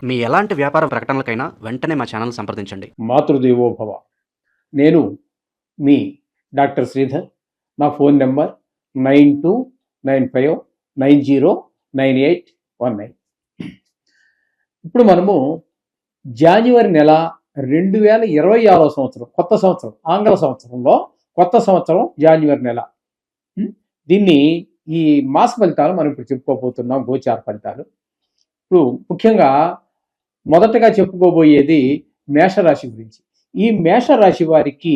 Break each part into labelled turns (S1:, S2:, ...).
S1: మీ ఎలాంటి వ్యాపార ప్రకటనలకైనా వెంటనే మా ఛానల్ సంప్రదించండి.
S2: మాతృదేవో భవ. నేను మీ డాక్టర్ శ్రీధర్. నా ఫోన్ నెంబర్ 9295909819. ఇప్పుడు మనము జాన్యువరి నెల 2026 సంవత్సరం, కొత్త సంవత్సరం, ఆంగ్ల సంవత్సరంలో కొత్త సంవత్సరం జాన్యువరి నెల. దీన్ని ఈ మాస ఫలితాలు మనం ఇప్పుడు చెప్పుకోబోతున్నాం, గోచార ఫలితాలు. ఇప్పుడు ముఖ్యంగా మొదటగా చెప్పుకోబోయేది మేషరాశి గురించి. ఈ మేషరాశి వారికి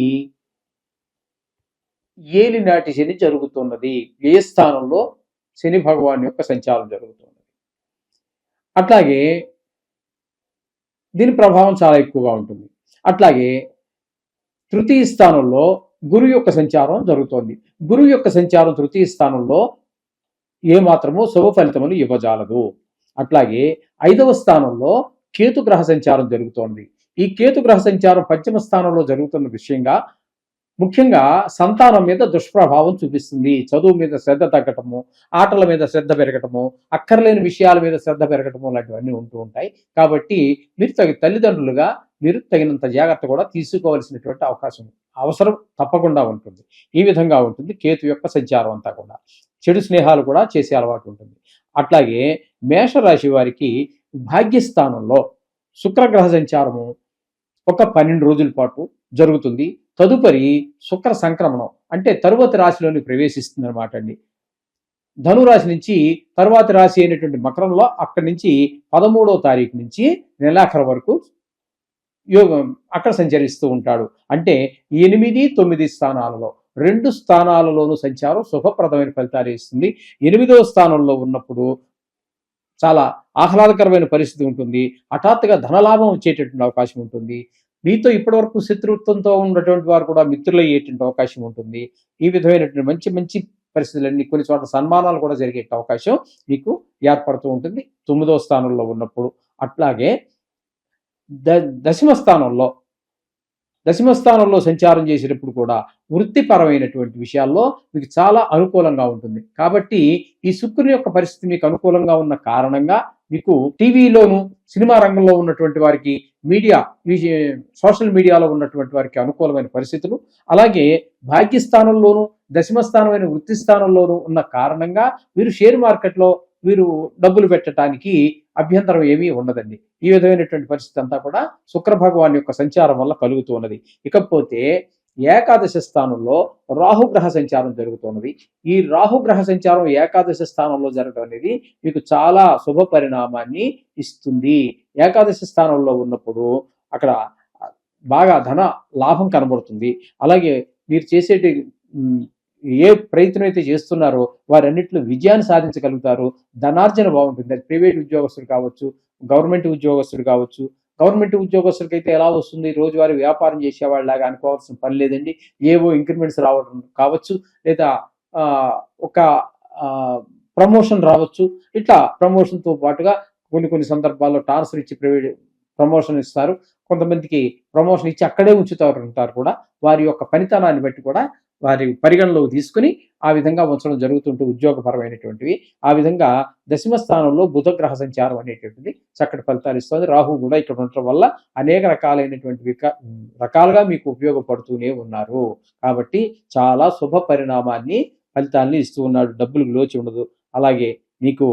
S2: ఏలినాటి శని జరుగుతున్నది. వ్యయ స్థానంలో శని భగవాన్ యొక్క సంచారం జరుగుతున్నది. అట్లాగే దీని ప్రభావం చాలా ఎక్కువగా ఉంటుంది. అట్లాగే తృతీయ స్థానంలో గురువు యొక్క సంచారం జరుగుతోంది. గురువు యొక్క సంచారం తృతీయ స్థానంలో ఏమాత్రము శుభ ఫలితములు ఇవ్వజాలదు. అట్లాగే 5వ స్థానంలో కేతు గ్రహ సంచారం జరుగుతోంది. ఈ కేతు గ్రహ సంచారం పంచమ స్థానంలో జరుగుతున్న విషయంగా ముఖ్యంగా సంతానం మీద దుష్ప్రభావం చూపిస్తుంది. చదువు మీద శ్రద్ధ తగ్గటము, ఆటల మీద శ్రద్ధ పెరగటము, అక్కర్లేని విషయాల మీద శ్రద్ధ పెరగటము లాంటివన్నీ ఉంటూ ఉంటాయి. కాబట్టి మీరు తల్లిదండ్రులుగా మీరు తగినంత జాగ్రత్త కూడా తీసుకోవాల్సినటువంటి అవసరం తప్పకుండా ఉంటుంది. ఈ విధంగా ఉంటుంది కేతు యొక్క సంచారం అంతా కూడా. చెడు స్నేహాలు కూడా చేసే అలవాటు ఉంటుంది. అట్లాగే మేషరాశి వారికి భాగ్యస్థానంలో శుక్రగ్రహ సంచారము ఒక 12 రోజుల పాటు జరుగుతుంది. తదుపరి శుక్ర సంక్రమణం అంటే తరువాతి రాశిలోని ప్రవేశిస్తుంది అనమాట అండి. ధనురాశి నుంచి తరువాతి రాశి అయినటువంటి మకరంలో అక్కడి నుంచి 13వ తారీఖు నుంచి నెలాఖరు వరకు యోగం అక్కడ సంచరిస్తూ ఉంటాడు. అంటే 8, 9 స్థానాలలో 2 స్థానాలలోనూ సంచారం శుభప్రదమైన ఫలితాలు ఇస్తుంది. 8వ స్థానంలో ఉన్నప్పుడు చాలా ఆహ్లాదకరమైన పరిస్థితి ఉంటుంది. హఠాత్తుగా ధనలాభం వచ్చేటటువంటి అవకాశం ఉంటుంది. మీతో ఇప్పటివరకు శత్రుత్వంతో ఉన్నటువంటి వారు కూడా మిత్రులయ్యేటువంటి అవకాశం ఉంటుంది. ఈ విధమైనటువంటి మంచి మంచి పరిస్థితులన్నీ, కొన్ని చోట్ల సన్మానాలు కూడా జరిగే అవకాశం మీకు ఏర్పడుతూ ఉంటుంది 9వ స్థానంలో ఉన్నప్పుడు. అట్లాగే దశమ స్థానంలో సంచారం చేసేటప్పుడు కూడా వృత్తిపరమైనటువంటి విషయాల్లో మీకు చాలా అనుకూలంగా ఉంటుంది. కాబట్టి ఈ శుక్రుని యొక్క పరిస్థితి మీకు అనుకూలంగా ఉన్న కారణంగా మీకు టీవీలోను, సినిమా రంగంలో ఉన్నటువంటి వారికి, సోషల్ మీడియాలో ఉన్నటువంటి వారికి అనుకూలమైన పరిస్థితులు, అలాగే భాగ్యస్థానంలోను దశమ స్థానమైన వృత్తి స్థానంలోనూ ఉన్న కారణంగా మీరు షేర్ మార్కెట్లో మీరు డబ్బులు పెట్టడానికి అభ్యంతరం ఏమీ ఉండదండి. ఈ విధమైనటువంటి పరిస్థితి అంతా కూడా శుక్ర భగవాన్ యొక్క సంచారం వల్ల కలుగుతూ ఉన్నది. ఇకపోతే ఏకాదశ స్థానంలో రాహుగ్రహ సంచారం జరుగుతున్నది. ఈ రాహుగ్రహ సంచారం ఏకాదశ స్థానంలో జరగడం అనేది మీకు చాలా శుభ పరిణామాన్ని ఇస్తుంది. ఏకాదశ స్థానంలో ఉన్నప్పుడు అక్కడ బాగా ధన లాభం కనబడుతుంది. అలాగే మీరు చేసేటి ఏ ప్రయత్నం అయితే చేస్తున్నారో వారన్నింటిలో విజయాన్ని సాధించగలుగుతారు. ధనార్జన బాగుంటుంది. అది ప్రైవేట్ ఉద్యోగస్తులు కావచ్చు, గవర్నమెంట్ ఉద్యోగస్తులు కావచ్చు. గవర్నమెంట్ ఉద్యోగస్తులకి అయితే ఎలా వస్తుంది, రోజువారీ వ్యాపారం చేసేవాళ్ళలాగా అనుకోవాల్సిన పని లేదండి. ఏవో ఇంక్రిమెంట్స్ రావడం కావచ్చు, లేదా ఒక ప్రమోషన్ రావచ్చు. ఇట్లా ప్రమోషన్తో పాటుగా కొన్ని సందర్భాల్లో ట్రాన్స్ఫర్ ఇచ్చి ప్రైవేట్ ప్రమోషన్ ఇస్తారు. కొంతమందికి ప్రమోషన్ ఇచ్చి అక్కడే ఉంచుతారు కూడా. వారి యొక్క పనితనాన్ని బట్టి కూడా వారి పరిగణలోకి తీసుకుని ఆ విధంగా ఉంచడం జరుగుతుంటే ఉద్యోగపరమైనటువంటివి. ఆ విధంగా దశమ స్థానంలో బుధ గ్రహ సంచారం అనేటువంటిది చక్కటి ఫలితాలు ఇస్తుంది. రాహు కూడా ఇక్కడ ఉండటం వల్ల అనేక రకాలుగా మీకు ఉపయోగపడుతూనే ఉన్నారు. కాబట్టి చాలా శుభ పరిణామాన్ని, ఫలితాలని ఇస్తూ ఉన్నాడు. డబ్బులకు లోచి ఉండదు. అలాగే మీకు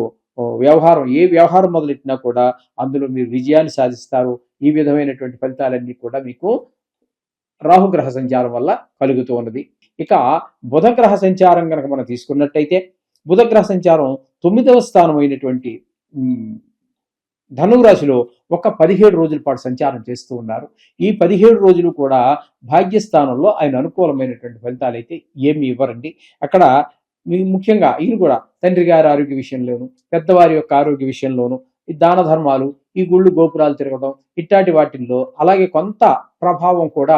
S2: ఏ వ్యవహారం మొదలెట్టినా కూడా అందులో మీరు విజయాన్ని సాధిస్తారు. ఈ విధమైనటువంటి ఫలితాలన్నీ కూడా మీకు రాహుగ్రహ సంచారం వల్ల కలుగుతూ ఉన్నది. ఇక బుధగ్రహ సంచారం కనుక మనం తీసుకున్నట్టయితే, బుధగ్రహ సంచారం 9వ స్థానం అయినటువంటి ధనురాశిలో ఒక 17 రోజుల పాటు సంచారం చేస్తూ ఉన్నారు. ఈ 17 రోజులు కూడా భాగ్యస్థానంలో ఆయన అనుకూలమైనటువంటి ఫలితాలు అయితే ఏమి ఇవ్వరండి. అక్కడ ముఖ్యంగా ఈయన కూడా తండ్రి గారి ఆరోగ్య విషయంలోను, పెద్దవారి యొక్క ఆరోగ్య విషయంలోను, ఈ దాన ధర్మాలు, ఈ గుళ్ళు గోపురాలు తిరగడం, ఇట్లాంటి వాటిల్లో, అలాగే కొంత ప్రభావం కూడా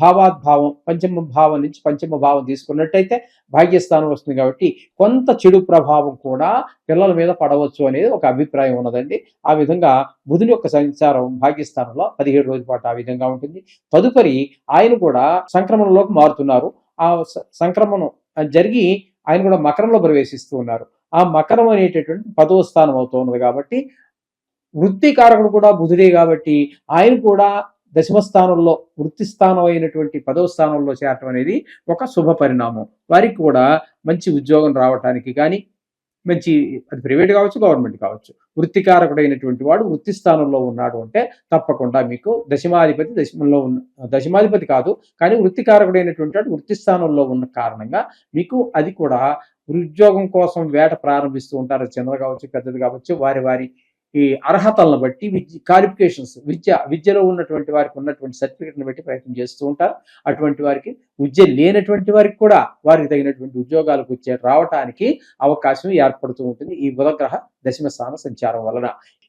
S2: భావాద్భావం, పంచమ భావం నుంచి పంచమ భావం తీసుకున్నట్టయితే భాగ్యస్థానం వస్తుంది. కాబట్టి కొంత చెడు ప్రభావం కూడా పిల్లల మీద పడవచ్చు అనేది ఒక అభిప్రాయం ఉన్నదండి. ఆ విధంగా బుధుని యొక్క సంచారం భాగ్యస్థానంలో 17 రోజుల పాటు ఆ విధంగా ఉంటుంది. తదుపరి ఆయన కూడా సంక్రమణలోకి మారుతున్నారు. ఆ సంక్రమణం జరిగి ఆయన కూడా మకరంలో ప్రవేశిస్తూ ఉన్నారు. ఆ మకరం అనేటటువంటి 10వ స్థానం అవుతూ ఉన్నది. కాబట్టి వృత్తి కారకుడు కూడా బుధుడే కాబట్టి ఆయన కూడా దశమ స్థానంలో వృత్తి స్థానం అయినటువంటి 10వ స్థానంలో చేరటం అనేది ఒక శుభ పరిణామం. వారికి కూడా మంచి ఉద్యోగం రావటానికి కానీ, మంచి అది ప్రైవేట్ కావచ్చు, గవర్నమెంట్ కావచ్చు, వృత్తికారకుడైనటువంటి వాడు వృత్తి స్థానంలో ఉన్నాడు అంటే తప్పకుండా మీకు దశమాధిపతి దశమంలో ఉన్న, దశమాధిపతి కాదు కానీ వృత్తికారకుడైనటువంటి వాడు వృత్తి స్థానంలో ఉన్న కారణంగా మీకు అది కూడా ఉద్యోగం కోసం వేట ప్రారంభిస్తూ ఉంటారు. చిన్నది కావచ్చు, పెద్దది కావచ్చు, వారి వారి ఈ అర్హతలను బట్టి క్వాలిఫికేషన్స్ విద్యలో ఉన్నటువంటి వారికి ఉన్నటువంటి సర్టిఫికెట్ని బట్టి ప్రయత్నం చేస్తూ ఉంటారు. అటువంటి వారికి విద్య లేనటువంటి వారికి కూడా వారికి తగినటువంటి ఉద్యోగాలకు వచ్చే రావటానికి అవకాశం ఏర్పడుతూ ఉంటుంది ఈ బుధగ్రహ దశమ స్థాన సంచారం వలన.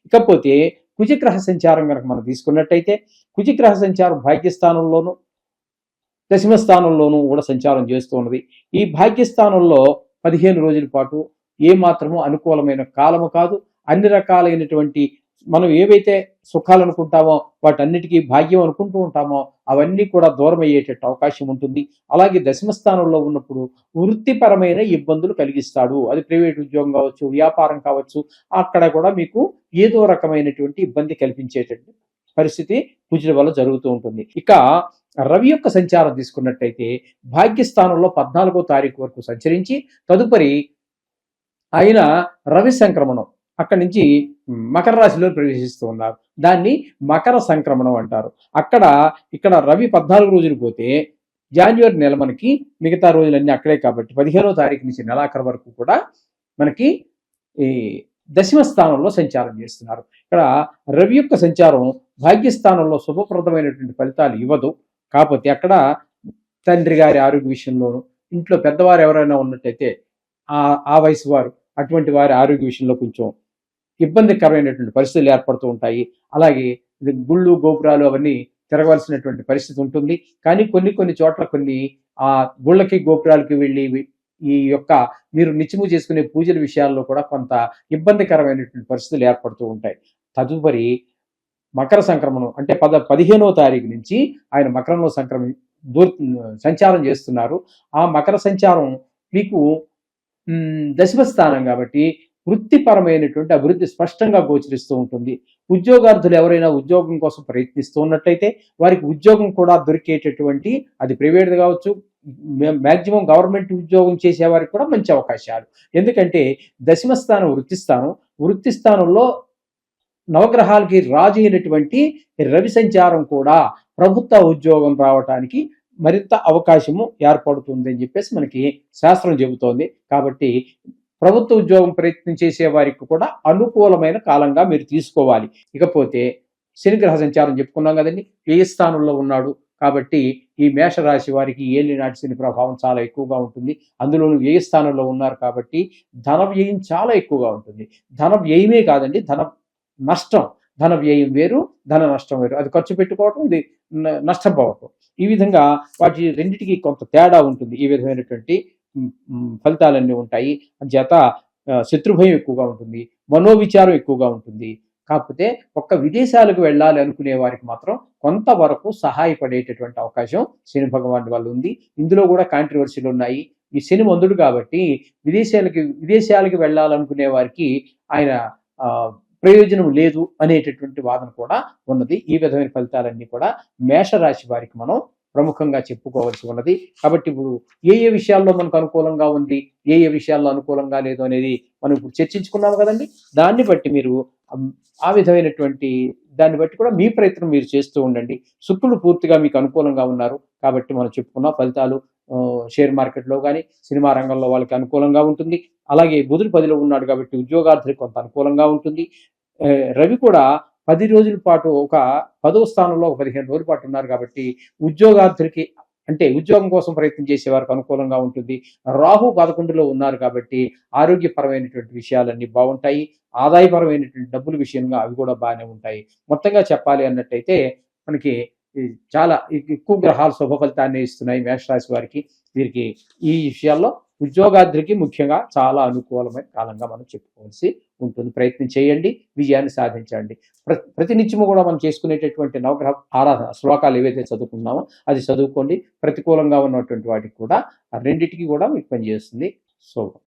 S2: ఇకపోతే కుజగ్రహ సంచారం కనుక మనం తీసుకున్నట్టయితే కుజగ్రహ సంచారం భాగ్యస్థానంలోను దశమ స్థానంలోనూ కూడా సంచారం చేస్తూ ఉన్నది. ఈ భాగ్యస్థానంలో 15 రోజుల పాటు ఏ మాత్రము అనుకూలమైన కాలము కాదు. అన్ని రకాలైనటువంటి మనం ఏవైతే సుఖాలు అనుకుంటామో వాటన్నిటికీ భాగ్యం అనుకుంటూ ఉంటామో అవన్నీ కూడా దూరం అయ్యేటట్టు అవకాశం ఉంటుంది. అలాగే దశమ స్థానంలో ఉన్నప్పుడు వృత్తిపరమైన ఇబ్బందులు కలిగిస్తాడు. అది ప్రైవేట్ ఉద్యోగం కావచ్చు, వ్యాపారం కావచ్చు, అక్కడ కూడా మీకు ఏదో రకమైనటువంటి ఇబ్బంది కల్పించేటట్టు పరిస్థితి కుజుల వల్ల జరుగుతూ ఉంటుంది. ఇక రవి యొక్క సంచారం తీసుకున్నట్టయితే భాగ్యస్థానంలో 14వ తారీఖు వరకు సంచరించి తదుపరి ఆయన రవి సంక్రమణం అక్కడి నుంచి మకర రాశిలో ప్రవేశిస్తూ ఉన్నారు. దాన్ని మకర సంక్రమణం అంటారు. ఇక్కడ రవి 14 రోజులు పోతే జాన్యువరి నెల మనకి మిగతా రోజులన్నీ అక్కడే కాబట్టి 15వ తారీఖు నుంచి నెలాఖరు వరకు కూడా మనకి ఈ దశమ స్థానంలో సంచారం చేస్తున్నారు. ఇక్కడ రవి యొక్క సంచారం భాగ్యస్థానంలో శుభప్రదమైనటువంటి ఫలితాలు ఇవ్వదు. కాకపోతే అక్కడ తండ్రి గారి ఆరోగ్య విషయంలోను, ఇంట్లో పెద్దవారు ఎవరైనా ఉన్నట్టయితే ఆ వయసు వారు, అటువంటి వారి ఆరోగ్య విషయంలో కొంచెం ఇబ్బందికరమైనటువంటి పరిస్థితులు ఏర్పడుతూ ఉంటాయి. అలాగే గుళ్ళు గోపురాలు అవన్నీ తిరగవలసినటువంటి పరిస్థితి ఉంటుంది. కానీ కొన్ని చోట్ల కొన్ని ఆ గుళ్ళకి గోపురాలకి వెళ్ళి ఈ యొక్క మీరు నిత్యము చేసుకునే పూజల విషయాల్లో కూడా కొంత ఇబ్బందికరమైనటువంటి పరిస్థితులు ఏర్పడుతూ ఉంటాయి. తదుపరి మకర సంక్రమణం అంటే 15వ తారీఖు నుంచి ఆయన మకరంలో సంచారం చేస్తున్నారు. ఆ మకర సంచారం మీకు దశమ స్థానం కాబట్టి వృత్తిపరమైనటువంటి అభివృద్ధి స్పష్టంగా గోచరిస్తూ ఉంటుంది. ఉద్యోగార్థులు ఎవరైనా ఉద్యోగం కోసం ప్రయత్నిస్తూ ఉన్నట్టయితే వారికి ఉద్యోగం కూడా దొరికేటటువంటి, అది ప్రైవేట్ కావచ్చు, మ్యాక్సిమం గవర్నమెంట్ ఉద్యోగం చేసే వారికి కూడా మంచి అవకాశాలు. ఎందుకంటే దశమ స్థానం వృత్తి స్థానంలో నవగ్రహాలకి రాజు అయినటువంటి రవి సంచారం కూడా ప్రభుత్వ ఉద్యోగం రావటానికి మరింత అవకాశము ఏర్పడుతుంది అని చెప్పేసి మనకి శాస్త్రం చెబుతోంది. కాబట్టి ప్రభుత్వ ఉద్యోగం ప్రయత్నం చేసే వారికి కూడా అనుకూలమైన కాలంగా మీరు తీసుకోవాలి. ఇకపోతే శనిగ్రహ సంచారం చెప్పుకున్నాం కదండి, ఏ స్థానంలో ఉన్నాడు కాబట్టి ఈ మేషరాశి వారికి ఏలినాటి శని ప్రభావం చాలా ఎక్కువగా ఉంటుంది. అందులోనూ ఏ స్థానంలో ఉన్నారు కాబట్టి ధన వ్యయం చాలా ఎక్కువగా ఉంటుంది. ధన వ్యయమే కాదండి, ధన వ్యయం వేరు, ధన నష్టం వేరు. అది ఖర్చు పెట్టుకోవటం, ఇది నష్టపోవటం. ఈ విధంగా వాటి రెండింటికి కొంత తేడా ఉంటుంది. ఈ విధమైనటువంటి ఫలితాలన్నీ ఉంటాయి. చేత శత్రుభయం ఎక్కువగా ఉంటుంది, మనోవిచారం ఎక్కువగా ఉంటుంది. కాకపోతే ఒక్క విదేశాలకు వెళ్ళాలి అనుకునే వారికి మాత్రం కొంతవరకు సహాయపడేటటువంటి అవకాశం శని భగవాన్ వల్ల ఉంది. ఇందులో కూడా కాంట్రవర్సీలు ఉన్నాయి. ఈ శని మందుడు కాబట్టి విదేశాలకి వెళ్ళాలనుకునే వారికి ఆయన ప్రయోజనం లేదు అనేటటువంటి వాదన కూడా ఉన్నది. ఈ విధమైన ఫలితాలన్నీ కూడా మేషరాశి వారికి మనం ప్రముఖంగా చెప్పుకోవాల్సి ఉన్నది. కాబట్టి ఇప్పుడు ఏ విషయాల్లో మనకు అనుకూలంగా ఉంది, ఏ విషయాల్లో అనుకూలంగా లేదు అనేది మనం ఇప్పుడు చర్చించుకున్నాము కదండి. దాన్ని బట్టి మీరు ఆ విధమైనటువంటి దాన్ని బట్టి కూడా మీ ప్రయత్నం మీరు చేస్తూ ఉండండి. శుక్రుడు పూర్తిగా మీకు అనుకూలంగా ఉన్నారు కాబట్టి మనం చెప్పుకున్న ఫలితాలు షేర్ మార్కెట్లో కానీ సినిమా రంగంలో వాళ్ళకి అనుకూలంగా ఉంటుంది. అలాగే బుధుడు 10లో ఉన్నాడు కాబట్టి ఉద్యోగార్థులకు కొంత అనుకూలంగా ఉంటుంది. రవి కూడా 10 రోజుల పాటు ఒక 10వ స్థానంలో 15 రోజుల పాటు ఉన్నారు కాబట్టి ఉద్యోగార్థులకి అంటే ఉద్యోగం కోసం ప్రయత్నం చేసే వారికి అనుకూలంగా ఉంటుంది. రాహు 11లో ఉన్నారు కాబట్టి ఆరోగ్యపరమైనటువంటి విషయాలన్నీ బాగుంటాయి. ఆదాయపరమైనటువంటి డబ్బుల విషయంగా అవి కూడా బాగానే ఉంటాయి. మొత్తంగా చెప్పాలి అన్నట్టయితే మనకి చాలా ఎక్కువ గ్రహాలు శుభ ఫలితాన్ని ఇస్తున్నాయి మేషరాశి వారికి. వీరికి ఈ విషయాల్లో ఉద్యోగార్థులకి ముఖ్యంగా చాలా అనుకూలమైన కాలంగా మనం చెప్పుకోవాల్సి ఉంటుంది. ప్రయత్నం చేయండి, విజయాన్ని సాధించండి. ప్రతినిత్యము కూడా మనం చేసుకునేటటువంటి నవగ్రహ ఆరాధన శ్లోకాలు ఏవైతే చదువుకున్నామో అది చదువుకోండి. ప్రతికూలంగా ఉన్నటువంటి వాటికి కూడా రెండింటికి కూడా మీకు పనిచేస్తుంది. శుభం.